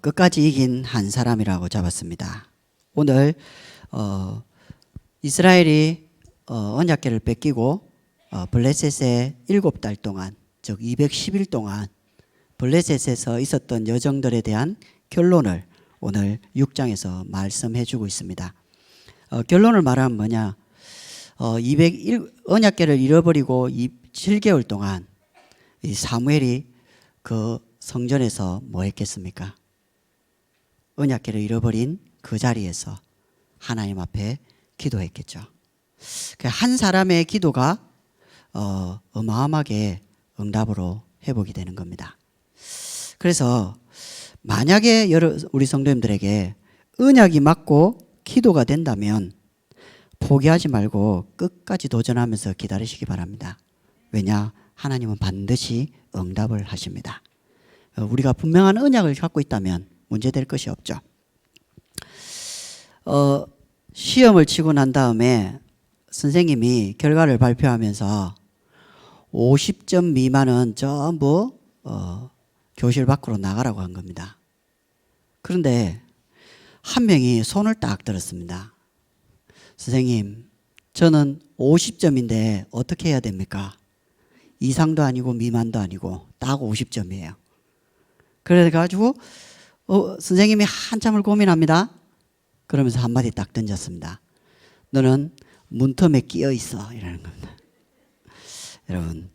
끝까지 이긴 한 사람이라고 잡았습니다. 오늘 이스라엘이 언약궤를 뺏기고 블레셋에 7달 동안, 즉 210일 동안 블레셋에서 있었던 여정들에 대한 결론을 오늘 6장에서 말씀해 주고 있습니다. 결론을 말하면 뭐냐, 언약궤를 잃어버리고 7개월 동안 이 사무엘이 그 성전에서 뭐 했겠습니까? 언약궤를 잃어버린 그 자리에서 하나님 앞에 기도했겠죠. 한 사람의 기도가 어마어마하게 응답으로 회복이 되는 겁니다. 그래서 만약에 우리 성도님들에게 언약이 맞고 기도가 된다면 포기하지 말고 끝까지 도전하면서 기다리시기 바랍니다. 왜냐? 하나님은 반드시 응답을 하십니다. 우리가 분명한 언약을 갖고 있다면 문제될 것이 없죠. 시험을 치고 난 다음에 선생님이 결과를 발표하면서 50점 미만은 전부 교실 밖으로 나가라고 한 겁니다. 그런데 한 명이 손을 딱 들었습니다. 선생님, 저는 50점인데 어떻게 해야 됩니까? 이상도 아니고 미만도 아니고 딱 50점이에요. 그래가지고 선생님이 한참을 고민합니다. 그러면서 한마디 딱 던졌습니다. 너는 문틈에 끼어 있어, 이라는 겁니다. 여러분,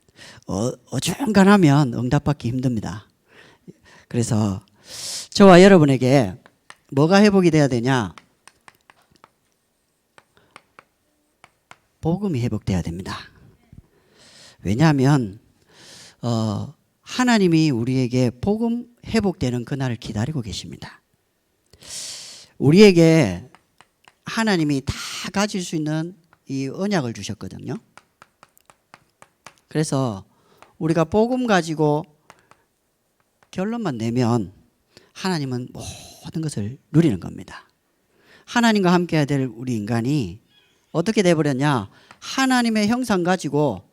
어중간하면 응답받기 힘듭니다. 그래서 저와 여러분에게 뭐가 회복이 돼야 되냐? 복음이 회복돼야 됩니다. 왜냐하면 하나님이 우리에게 복음 회복되는 그날을 기다리고 계십니다. 우리에게 하나님이 다 가질 수 있는 이 언약을 주셨거든요. 그래서 우리가 복음 가지고 결론만 내면 하나님은 모든 것을 누리는 겁니다. 하나님과 함께 해야 될 우리 인간이 어떻게 돼버렸냐? 하나님의 형상 가지고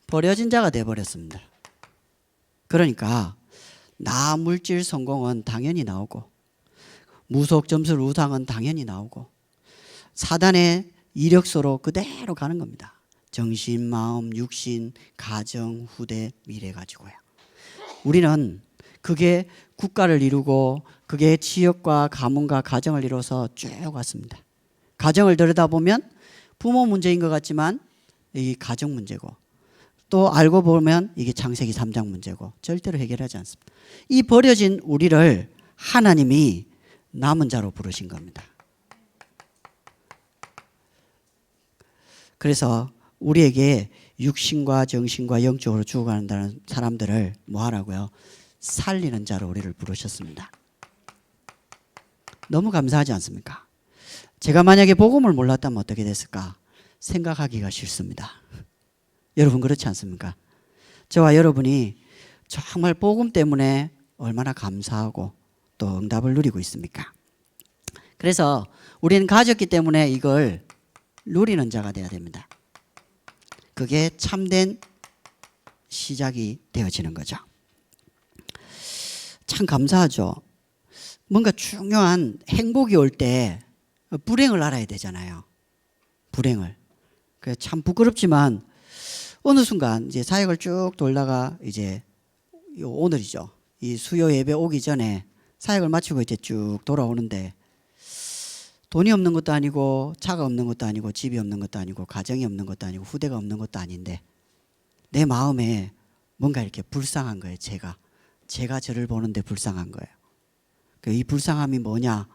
버려진 자가 돼버렸습니다. 그러니까 나 물질 성공은 당연히 나오고, 무속 점술 우상은 당연히 나오고, 사단의 이력서로 그대로 가는 겁니다. 정신, 마음, 육신, 가정, 후대, 미래 가지고요. 우리는 그게 국가를 이루고 그게 지역과 가문과 가정을 이뤄서 쭉 왔습니다. 가정을 들여다보면 부모 문제인 것 같지만 이 가정 문제고, 또 알고 보면 이게 창세기 3장 문제고 절대로 해결하지 않습니다. 이 버려진 우리를 하나님이 남은 자로 부르신 겁니다. 그래서 우리에게 육신과 정신과 영적으로 죽어간다는 사람들을 뭐 하라고요? 살리는 자로 우리를 부르셨습니다. 너무 감사하지 않습니까? 제가 만약에 복음을 몰랐다면 어떻게 됐을까? 생각하기가 싫습니다. 여러분 그렇지 않습니까? 저와 여러분이 정말 복음 때문에 얼마나 감사하고 또 응답을 누리고 있습니까? 그래서 우리는 가졌기 때문에 이걸 누리는 자가 되어야 됩니다. 그게 참된 시작이 되어지는 거죠. 참 감사하죠. 뭔가 중요한 행복이 올 때 불행을 알아야 되잖아요. 불행을. 그래서 참 부끄럽지만 어느 순간 이제 사역을 쭉 돌다가 이제 오늘이죠. 이 수요 예배 오기 전에 사역을 마치고 이제 쭉 돌아오는데 돈이 없는 것도 아니고 차가 없는 것도 아니고 집이 없는 것도 아니고 가정이 없는 것도 아니고 후대가 없는 것도 아닌데 내 마음에 뭔가 이렇게 불쌍한 거예요. 제가 저를 보는데 불쌍한 거예요. 이 불쌍함이 뭐냐?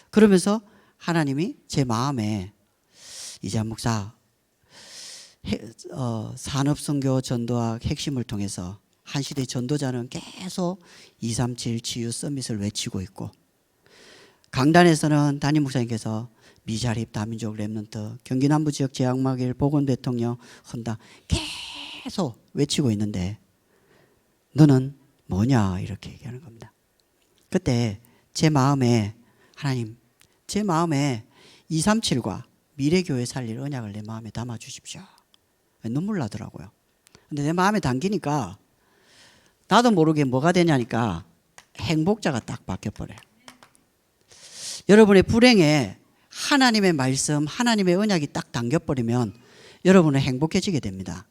그러면서 하나님이 제 마음에 이재한 목사 산업선교 전도학 핵심을 통해서 한 시대 전도자는 계속 237 치유 서밋을 외치고 있고, 강단에서는 담임 목사님께서 미자립 다민족 랩런트 경기 남부 지역 제약마길 보건 대통령 헌당 계속 외치고 있는데 너는 뭐냐 이렇게 얘기하는 겁니다. 그때 제 마음에 하나님, 제 마음에 237과 미래교회 살릴 언약을 내 마음에 담아 주십시오. 눈물 나더라고요. 근데 내 마음에 담기니까 나도 모르게 뭐가 되냐니까 행복자가 딱 바뀌어버려요. 여러분의 불행에 하나님의 말씀, 하나님의 언약이 딱 담겨버리면 여러분은 행복해지게 됩니다.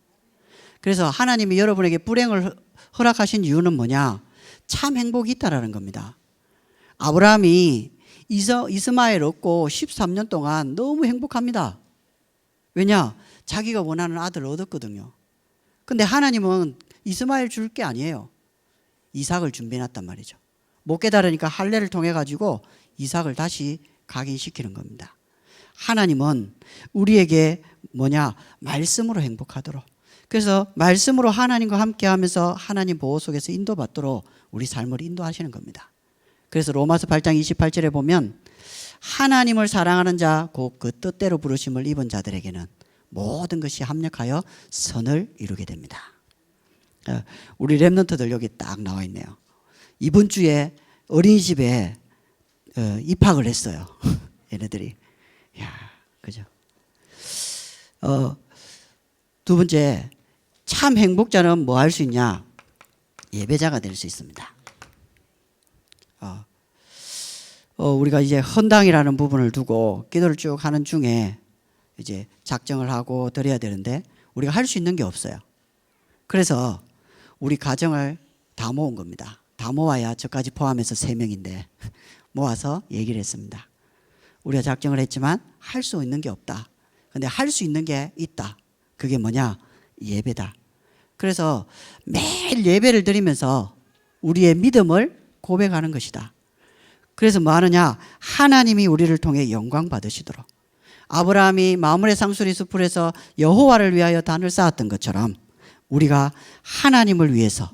그래서 하나님이 여러분에게 불행을 허락하신 이유는 뭐냐? 참 행복이 있다라는 겁니다. 아브라함이 이스마엘 얻고 13년 동안 너무 행복합니다. 왜냐? 자기가 원하는 아들을 얻었거든요. 근데 하나님은 이스마엘 줄 게 아니에요. 이삭을 준비해놨단 말이죠. 못 깨달으니까 할례를 통해 가지고 이삭을 다시 각인시키는 겁니다. 하나님은 우리에게 뭐냐? 말씀으로 행복하도록. 그래서 말씀으로 하나님과 함께하면서 하나님 보호 속에서 인도받도록 우리 삶을 인도하시는 겁니다. 그래서 로마서 8장 28절에 보면 하나님을 사랑하는 자 곧 그 뜻대로 부르심을 입은 자들에게는 모든 것이 합력하여 선을 이루게 됩니다. 우리 랩런트들 여기 딱 나와 있네요. 이번 주에 어린이집에 입학을 했어요. 얘네들이. 야, 그죠? 두 번째, 참 행복자는 뭐 할 수 있냐? 예배자가 될 수 있습니다. 우리가 이제 헌당이라는 부분을 두고 기도를 쭉 하는 중에 이제 작정을 하고 드려야 되는데 우리가 할 수 있는 게 없어요. 그래서 우리 가정을 다 모은 겁니다. 다 모아야 저까지 포함해서 3명인데 모아서 얘기를 했습니다. 우리가 작정을 했지만 할 수 있는 게 없다. 근데 할 수 있는 게 있다. 그게 뭐냐? 예배다. 그래서 매일 예배를 드리면서 우리의 믿음을 고백하는 것이다. 그래서 뭐 하느냐? 하나님이 우리를 통해 영광 받으시도록. 아브라함이 마므레 상수리 숲에서 여호와를 위하여 단을 쌓았던 것처럼 우리가 하나님을 위해서,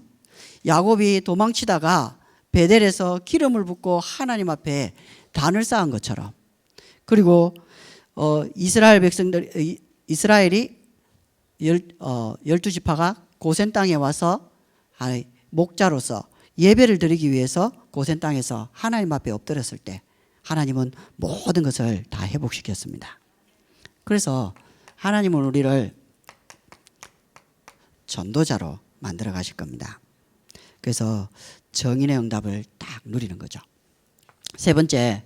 야곱이 도망치다가 베델에서 기름을 붓고 하나님 앞에 단을 쌓은 것처럼, 그리고 이스라엘 백성들, 이스라엘이 12지파가 고센 땅에 와서 목자로서 예배를 드리기 위해서 고센 땅에서 하나님 앞에 엎드렸을 때 하나님은 모든 것을 다 회복시켰습니다. 그래서 하나님은 우리를 전도자로 만들어 가실 겁니다. 그래서 정인의 응답을 딱 누리는 거죠. 세 번째,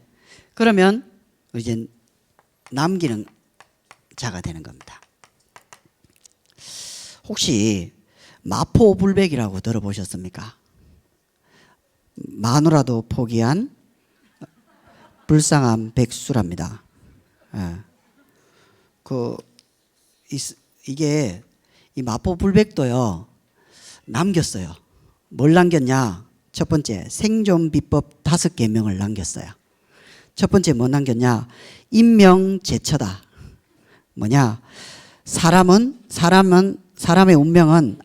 그러면 이제 남기는 자가 되는 겁니다. 혹시 마포불백이라고 들어보셨습니까? 마누라도 포기한 불쌍한 백수랍니다. 이게 이 마포불백도요 남겼어요. 뭘 남겼냐? 첫 번째, 생존 비법 5개명을 남겼어요. 첫 번째 뭐 남겼냐? 인명제처다. 뭐냐? 사람의 운명은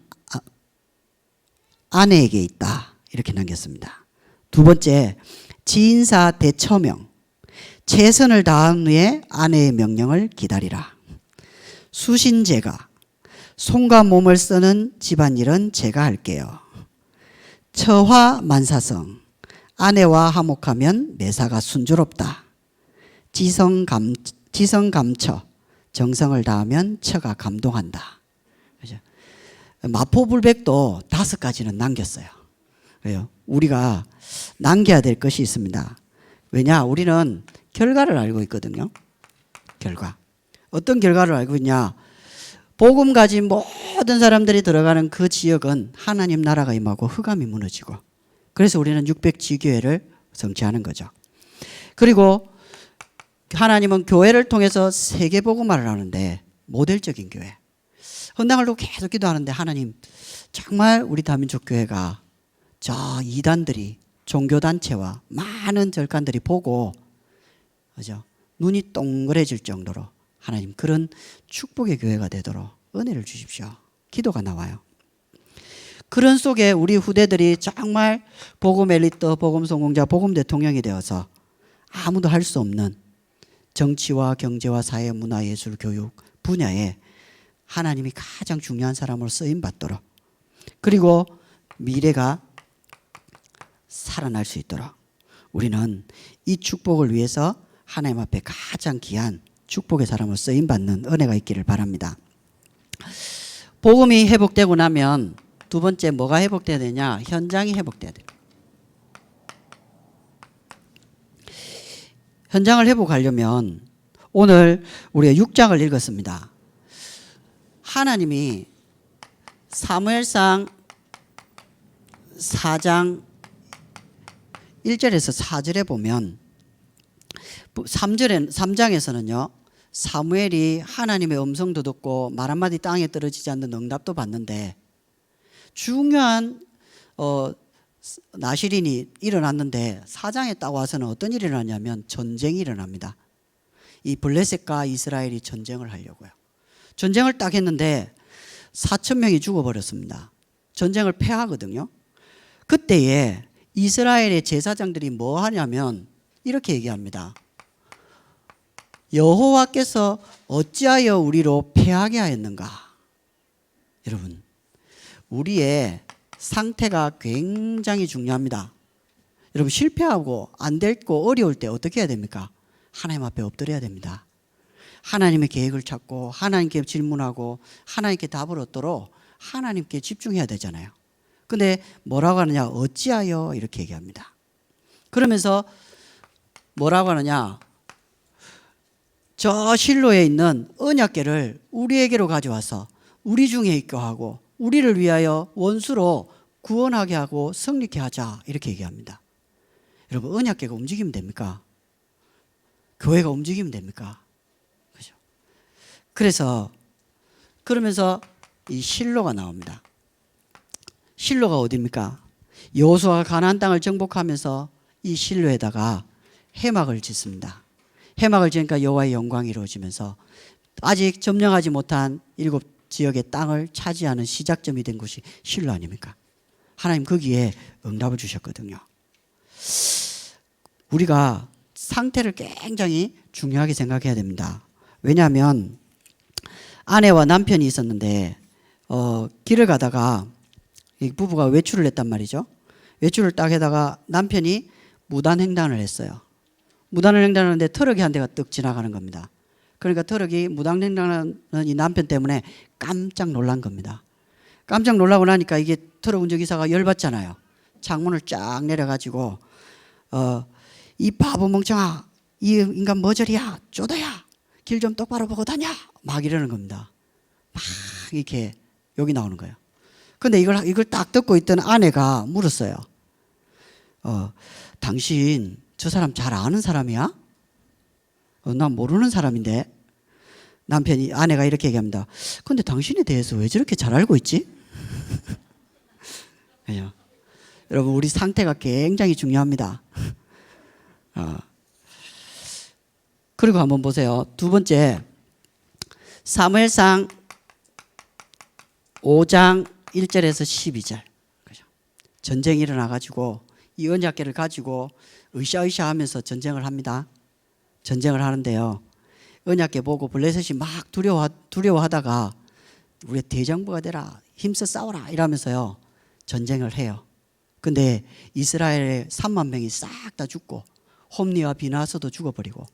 아내에게 있다. 이렇게 남겼습니다. 두 번째, 지인사 대처명. 최선을 다한 후에 아내의 명령을 기다리라. 수신제가. 손과 몸을 쓰는 집안일은 제가 할게요. 처화만사성. 아내와 화목하면 매사가 순조롭다. 지성감처. 정성을 다하면 처가 감동한다. 그죠? 마포불백도 5가지는 남겼어요. 왜요? 우리가 남겨야 될 것이 있습니다. 왜냐? 우리는 결과를 알고 있거든요. 결과. 어떤 결과를 알고 있냐? 복음 가진 모든 사람들이 들어가는 그 지역은 하나님 나라가 임하고 흑암이 무너지고, 그래서 우리는 600지교회를 성취하는 거죠. 그리고 하나님은 교회를 통해서 세계복음화를 하는데 모델적인 교회. 헌당을 놓고 계속 기도하는데 하나님 정말 우리 다민족교회가 저 이단들이, 종교단체와 많은 절간들이 보고 그죠? 눈이 동그래질 정도로 하나님 그런 축복의 교회가 되도록 은혜를 주십시오. 기도가 나와요. 그런 속에 우리 후대들이 정말 복음 엘리트, 복음 성공자, 복음 대통령이 되어서 아무도 할 수 없는 정치와 경제와 사회, 문화, 예술, 교육 분야에 하나님이 가장 중요한 사람으로 쓰임받도록, 그리고 미래가 살아날 수 있도록 우리는 이 축복을 위해서 하나님 앞에 가장 귀한 축복의 사람으로 쓰임받는 은혜가 있기를 바랍니다. 복음이 회복되고 나면 두 번째 뭐가 회복돼야 되냐? 현장이 회복돼야 돼요. 현장을 회복하려면 오늘 우리가 6장을 읽었습니다. 하나님이 사무엘상 4장 1절에서 4절에 보면 3장에서는요. 사무엘이 하나님의 음성도 듣고 말 한마디 땅에 떨어지지 않는 응답도 받는데 중요한 나실인이 일어났는데 4장에 딱 와서는 어떤 일이 일어나냐면 전쟁이 일어납니다. 이 블레셋과 이스라엘이 전쟁을 하려고요. 전쟁을 딱 했는데 4,000명이 죽어버렸습니다. 전쟁을 패하거든요. 그때에 이스라엘의 제사장들이 뭐 하냐면 이렇게 얘기합니다. 여호와께서 어찌하여 우리로 패하게 하였는가? 여러분, 우리의 상태가 굉장히 중요합니다. 여러분, 실패하고 안 됐고 어려울 때 어떻게 해야 됩니까? 하나님 앞에 엎드려야 됩니다. 하나님의 계획을 찾고 하나님께 질문하고 하나님께 답을 얻도록 하나님께 집중해야 되잖아요. 근데 뭐라고 하느냐? 어찌하여 이렇게 얘기합니다. 그러면서 뭐라고 하느냐? 저 실로에 있는 언약궤를 우리에게로 가져와서 우리 중에 있게 하고 우리를 위하여 원수로 구원하게 하고 승리케 하자 이렇게 얘기합니다. 여러분, 언약궤가 움직이면 됩니까? 교회가 움직이면 됩니까? 그죠? 그러면서 이 실로가 나옵니다. 실로가 어디입니까? 여호수아가 가나안 땅을 정복하면서 이 실로에다가 회막을 짓습니다. 회막을 지으니까 여호와의 영광이 이루어지면서 아직 점령하지 못한 7 지역의 땅을 차지하는 시작점이 된 곳이 실로 아닙니까? 하나님 거기에 응답을 주셨거든요. 우리가 상태를 굉장히 중요하게 생각해야 됩니다. 왜냐하면 아내와 남편이 있었는데 길을 가다가 이 부부가 외출을 했단 말이죠. 외출을 딱 하다가 남편이 무단횡단을 했어요. 무단횡단을 하는데 트럭이 한 대가 뜩 지나가는 겁니다. 그러니까 트럭이 무단횡단하는 이 남편 때문에 깜짝 놀란 겁니다. 깜짝 놀라고 나니까 이게 트럭 운전기사가 열받잖아요. 창문을 쫙 내려가지고 이 바보 멍청아, 이 인간 머저리야, 쪼다야, 길 좀 똑바로 보고 다녀, 막 이러는 겁니다. 막 이렇게 욕이 나오는 거예요. 근데 이걸 딱 듣고 있던 아내가 물었어요. 당신 저 사람 잘 아는 사람이야? 난 모르는 사람인데. 아내가 이렇게 얘기합니다. 근데 당신에 대해서 왜 저렇게 잘 알고 있지? 여러분, 우리 상태가 굉장히 중요합니다. 그리고 한번 보세요. 두 번째, 사무엘상 5장 1절에서 12절. 전쟁이 일어나가지고 이 언약궤를 가지고 으쌰으쌰 하면서 전쟁을 합니다. 전쟁을 하는데요. 언약궤 보고 블레셋이 막 두려워하다가 우리 대장부가 되라, 힘써 싸워라 이러면서요. 전쟁을 해요. 근데 이스라엘의 3만 명이 싹 다 죽고 홈리와 비나하스도 죽어버리고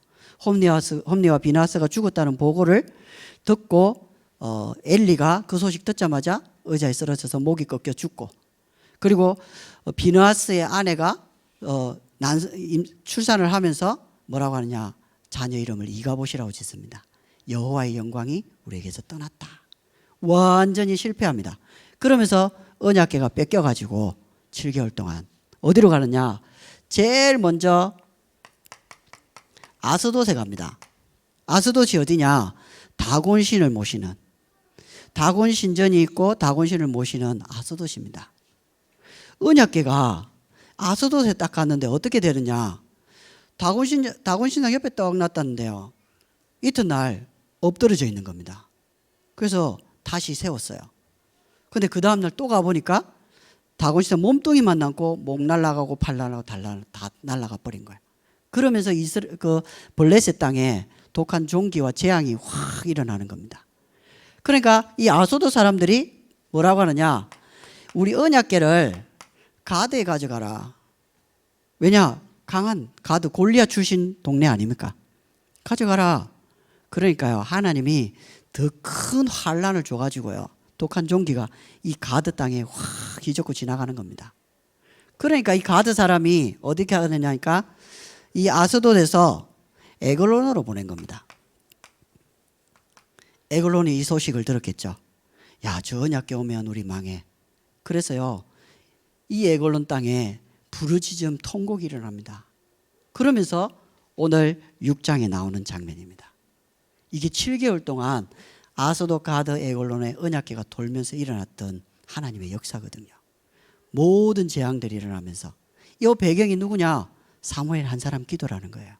홈리와 비나하스가 죽었다는 보고를 듣고 엘리가 그 소식 듣자마자 의자에 쓰러져서 목이 꺾여 죽고, 그리고 비나하스의 아내가 출산을 하면서 뭐라고 하느냐? 자녀 이름을 이가봇이라고 짓습니다. 여호와의 영광이 우리에게서 떠났다. 완전히 실패합니다. 그러면서 언약궤가 뺏겨가지고 7개월 동안 어디로 가느냐? 제일 먼저 아스돗에 갑니다. 아스돗이 어디냐? 다곤 신을 모시는, 다곤 신전이 있고 다곤 신을 모시는 아스돗입니다. 언약궤가 아스돗에 딱 갔는데 어떻게 되느냐? 다곤 신당 옆에 떡 놨다는데요. 이튿날 엎드러져 있는 겁니다. 그래서 다시 세웠어요. 근데 그 다음날 또 가보니까 다곤 신당 몸뚱이만 남고 목 날아가고 팔 날아가고 다 날아가 버린 거예요. 그러면서 그 블레셋 땅에 독한 종기와 재앙이 확 일어나는 겁니다. 그러니까 이 아소도 사람들이 뭐라고 하느냐? 우리 언약궤를 가드에 가져가라. 왜냐? 강한 가드 골리앗 출신 동네 아닙니까? 가져가라. 그러니까요, 하나님이 더 큰 환란을 줘가지고요, 독한 종기가 이 가드 땅에 확 휘젓고 지나가는 겁니다. 그러니까 이 가드 사람이 어떻게 하느냐니까 이 아스돗에서 에글론으로 보낸 겁니다. 에글론이 이 소식을 들었겠죠. 야, 저 언약궤 오면 우리 망해. 그래서요, 이 에글론 땅에 부르짖음 통곡이 일어납니다. 그러면서 오늘 6장에 나오는 장면입니다. 이게 7개월 동안 아소도 가드 에글론의 언약궤가 돌면서 일어났던 하나님의 역사거든요. 모든 재앙들이 일어나면서 이 배경이 누구냐? 사무엘 한 사람 기도라는 거예요.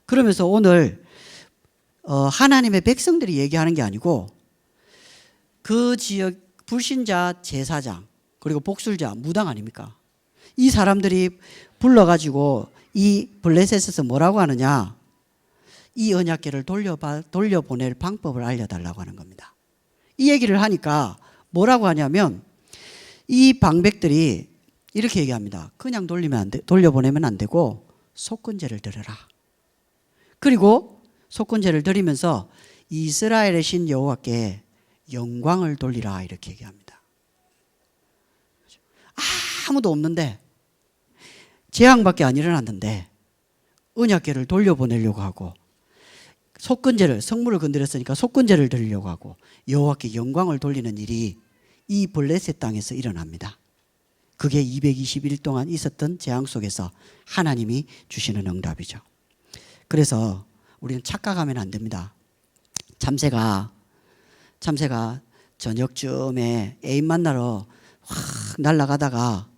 그러면서 오늘 하나님의 백성들이 얘기하는 게 아니고 그 지역 불신자 제사장 그리고 복술자 무당 아닙니까? 이 사람들이 불러가지고 이 블레셋에서 뭐라고 하느냐? 이 언약궤를 돌려보낼 방법을 알려달라고 하는 겁니다. 이 얘기를 하니까 뭐라고 하냐면 이 방백들이 이렇게 얘기합니다. 그냥 돌려보내면 안 되고 속건제를 드려라. 그리고 속건제를 드리면서 이스라엘의 신 여호와께 영광을 돌리라 이렇게 얘기합니다. 아무도 없는데 재앙밖에 안 일어났는데 언약궤를 돌려보내려고 하고 속건제를 성물을 건드렸으니까 속건제를 드리려고 하고 여호와께 영광을 돌리는 일이 이 블레셋 땅에서 일어납니다. 그게 221일 동안 있었던 재앙 속에서 하나님이 주시는 응답이죠. 그래서 우리는 착각하면 안 됩니다. 참새가 저녁쯤에 애인 만나러 확 날아가다가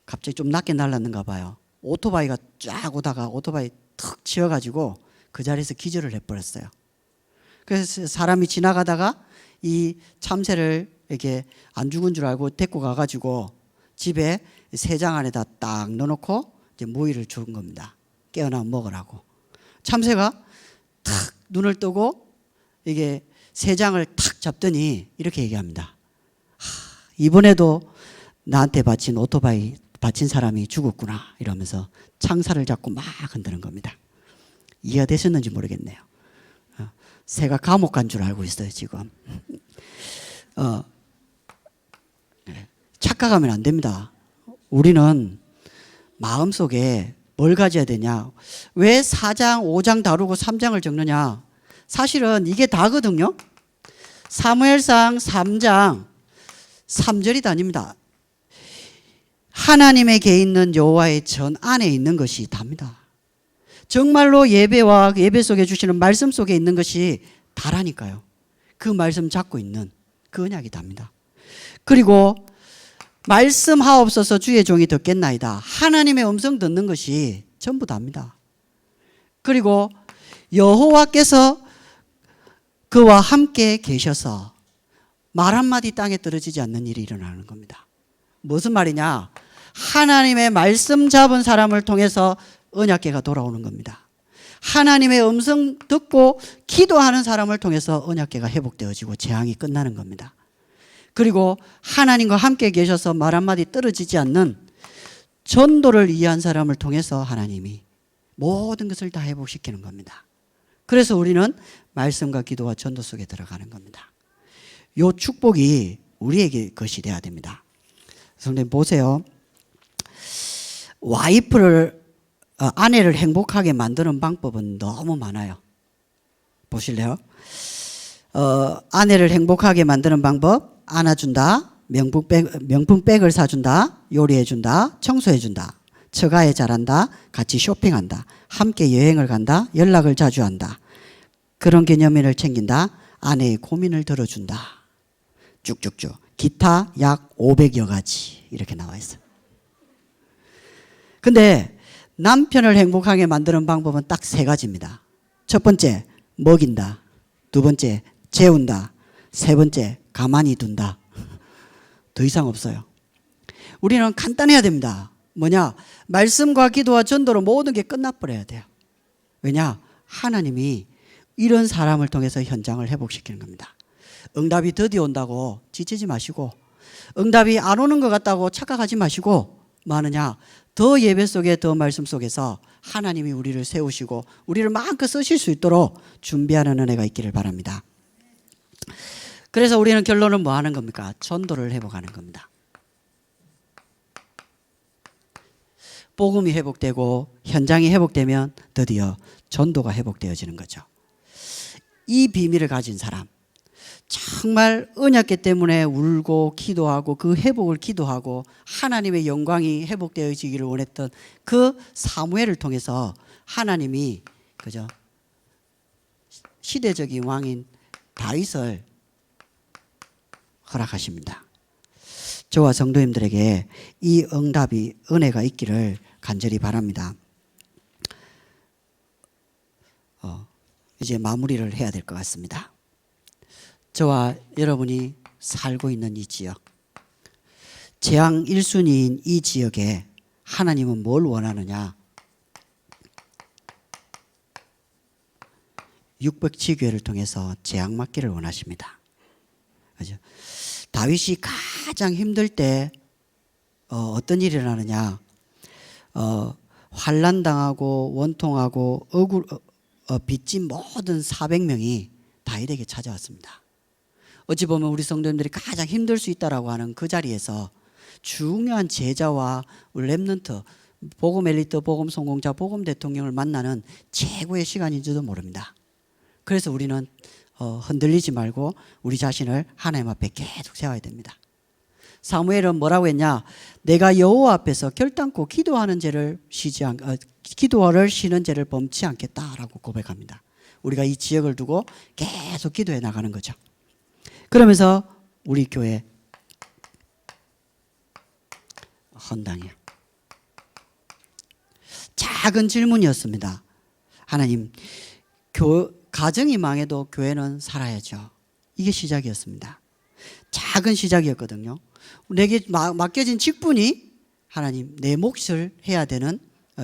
갑자기 좀 낮게 날았는가 봐요. 오토바이가 쫙 오다가 오토바이 툭 치여가지고 그 자리에서 기절을 해버렸어요. 그래서 사람이 지나가다가 이 참새를 이렇게 안 죽은 줄 알고 데리고 가가지고 집에 새장 안에다 딱 넣어놓고 이제 모이를 준 겁니다. 깨어나 먹으라고. 참새가 탁 눈을 뜨고 이게 새장을 탁 잡더니 이렇게 얘기합니다. 이번에도 나한테 바친 오토바이 바친 사람이 죽었구나 이러면서 창살을 잡고 막 흔드는 겁니다. 이해가 되셨는지 모르겠네요. 새가 감옥 간 줄 알고 있어요 지금. 착각하면 안 됩니다. 우리는 마음속에 뭘 가져야 되냐? 왜 4장 5장 다루고 3장을 적느냐? 사실은 이게 다거든요. 사무엘상 3장 3절이 다닙니다. 하나님에게 있는 여호와의 전 안에 있는 것이 답니다. 정말로 예배와 예배 속에 주시는 말씀 속에 있는 것이 다라니까요. 그 말씀 잡고 있는 그 언약이 답니다. 그리고 말씀하옵소서 주의 종이 듣겠나이다. 하나님의 음성 듣는 것이 전부 답니다. 그리고 여호와께서 그와 함께 계셔서 말 한마디 땅에 떨어지지 않는 일이 일어나는 겁니다. 무슨 말이냐? 하나님의 말씀 잡은 사람을 통해서 언약궤가 돌아오는 겁니다. 하나님의 음성 듣고 기도하는 사람을 통해서 언약궤가 회복되어지고 재앙이 끝나는 겁니다. 그리고 하나님과 함께 계셔서 말 한마디 떨어지지 않는 전도를 이해한 사람을 통해서 하나님이 모든 것을 다 회복시키는 겁니다. 그래서 우리는 말씀과 기도와 전도 속에 들어가는 겁니다. 이 축복이 우리에게 것이 돼야 됩니다. 성도님 보세요. 아내를 행복하게 만드는 방법은 너무 많아요. 보실래요? 아내를 행복하게 만드는 방법, 안아준다, 명품백을 사준다, 요리해준다, 청소해준다, 처가에 잘한다, 같이 쇼핑한다, 함께 여행을 간다, 연락을 자주 한다, 그런 기념일을 챙긴다, 아내의 고민을 들어준다. 쭉쭉쭉. 기타 약 500여 가지 이렇게 나와 있어요. 근데 남편을 행복하게 만드는 방법은 딱 3가지입니다. 첫 번째, 먹인다. 두 번째, 재운다. 세 번째, 가만히 둔다. 더 이상 없어요. 우리는 간단해야 됩니다. 뭐냐? 말씀과 기도와 전도로 모든 게 끝나버려야 돼요. 왜냐? 하나님이 이런 사람을 통해서 현장을 회복시키는 겁니다. 응답이 드디어 온다고 지치지 마시고, 응답이 안 오는 것 같다고 착각하지 마시고, 뭐 하느냐? 더 예배 속에, 더 말씀 속에서 하나님이 우리를 세우시고 우리를 마음껏 쓰실 수 있도록 준비하는 은혜가 있기를 바랍니다. 그래서 우리는 결론은 뭐 하는 겁니까? 전도를 회복하는 겁니다. 복음이 회복되고 현장이 회복되면 드디어 전도가 회복되어지는 거죠. 이 비밀을 가진 사람, 정말 언약궤 때문에 울고 기도하고 그 회복을 기도하고 하나님의 영광이 회복되어지기를 원했던 그 사무엘을 통해서 하나님이 그죠? 시대적인 왕인 다윗을 허락하십니다. 저와 성도님들에게 이 응답이 은혜가 있기를 간절히 바랍니다. 이제 마무리를 해야 될 것 같습니다. 저와 여러분이 살고 있는 이 지역, 재앙 1순위인 이 지역에 하나님은 뭘 원하느냐? 600지교회를 통해서 재앙 막기를 원하십니다. 그죠? 다윗이 가장 힘들 때 어떤 일이 일어나느냐? 환난당하고 원통하고 빚진 모든 400명이 다윗에게 찾아왔습니다. 어찌 보면 우리 성도님들이 가장 힘들 수 있다라고 하는 그 자리에서 중요한 제자와 렘넌트, 복음 엘리트, 복음 성공자, 복음 대통령을 만나는 최고의 시간인지도 모릅니다. 그래서 우리는 흔들리지 말고 우리 자신을 하나님 앞에 계속 세워야 됩니다. 사무엘은 뭐라고 했냐? 내가 여호와 앞에서 결단코 기도를 쉬는 죄를 범치 않겠다라고 고백합니다. 우리가 이 지역을 두고 계속 기도해 나가는 거죠. 그러면서 우리 교회 헌당이요. 작은 질문이었습니다. 하나님, 가정이 망해도 교회는 살아야죠. 이게 시작이었습니다. 작은 시작이었거든요. 내게 맡겨진 직분이 하나님 내 몫을 해야 되는,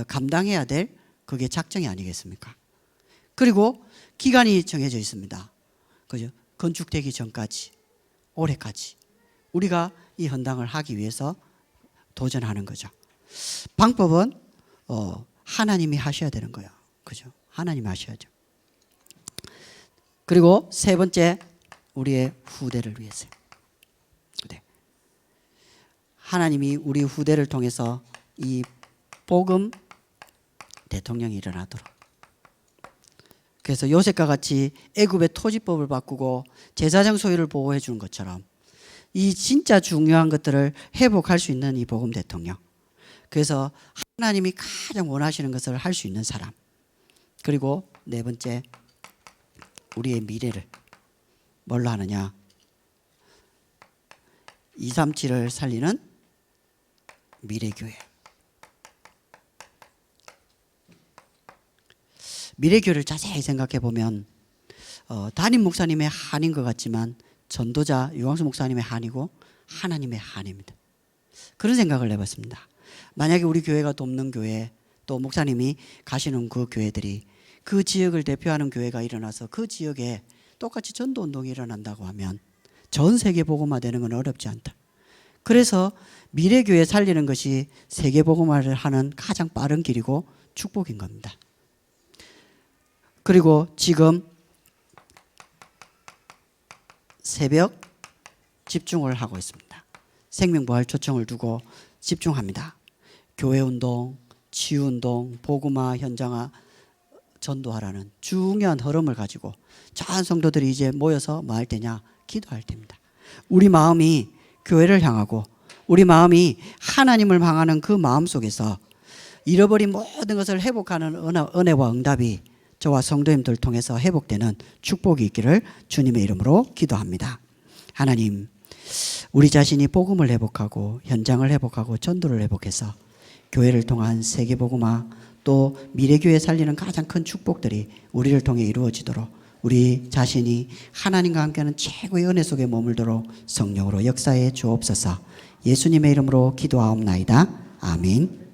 감당해야 될 그게 작정이 아니겠습니까? 그리고 기간이 정해져 있습니다. 그죠? 건축되기 전까지, 올해까지 우리가 이 헌당을 하기 위해서 도전하는 거죠. 방법은 하나님이 하셔야 되는 거예요. 그죠? 하나님이 하셔야죠. 그리고 세 번째, 우리의 후대를 위해서. 네. 하나님이 우리 후대를 통해서 이 복음 대통령이 일어나도록. 그래서 요셉과 같이 애굽의 토지법을 바꾸고 제사장 소유를 보호해 주는 것처럼 이 진짜 중요한 것들을 회복할 수 있는 이 복음 대통령. 그래서 하나님이 가장 원하시는 것을 할 수 있는 사람. 그리고 네 번째, 우리의 미래를 뭘로 하느냐? 237을 살리는 미래교회. 미래교회를 자세히 생각해 보면 담임 목사님의 한인 것 같지만 전도자 유광수 목사님의 한이고 하나님의 한입니다. 그런 생각을 해봤습니다. 만약에 우리 교회가 돕는 교회, 또 목사님이 가시는 그 교회들이 그 지역을 대표하는 교회가 일어나서 그 지역에 똑같이 전도운동이 일어난다고 하면 전 세계 복음화되는 건 어렵지 않다. 그래서 미래교회 살리는 것이 세계 복음화를 하는 가장 빠른 길이고 축복인 겁니다. 그리고 지금 새벽 집중을 하고 있습니다. 생명부활 초청을 두고 집중합니다. 교회운동, 치유운동, 복음화, 현장화, 전도하라는 중요한 흐름을 가지고 전 성도들이 이제 모여서 뭐 할 때냐? 기도할 때입니다. 우리 마음이 교회를 향하고 우리 마음이 하나님을 향하는 그 마음 속에서 잃어버린 모든 것을 회복하는 은혜와 응답이 저와 성도님들 통해서 회복되는 축복이 있기를 주님의 이름으로 기도합니다. 하나님, 우리 자신이 복음을 회복하고 현장을 회복하고 전도를 회복해서 교회를 통한 세계복음화 또 미래교회 살리는 가장 큰 축복들이 우리를 통해 이루어지도록 우리 자신이 하나님과 함께하는 최고의 은혜 속에 머물도록 성령으로 역사해 주옵소서. 예수님의 이름으로 기도하옵나이다. 아멘.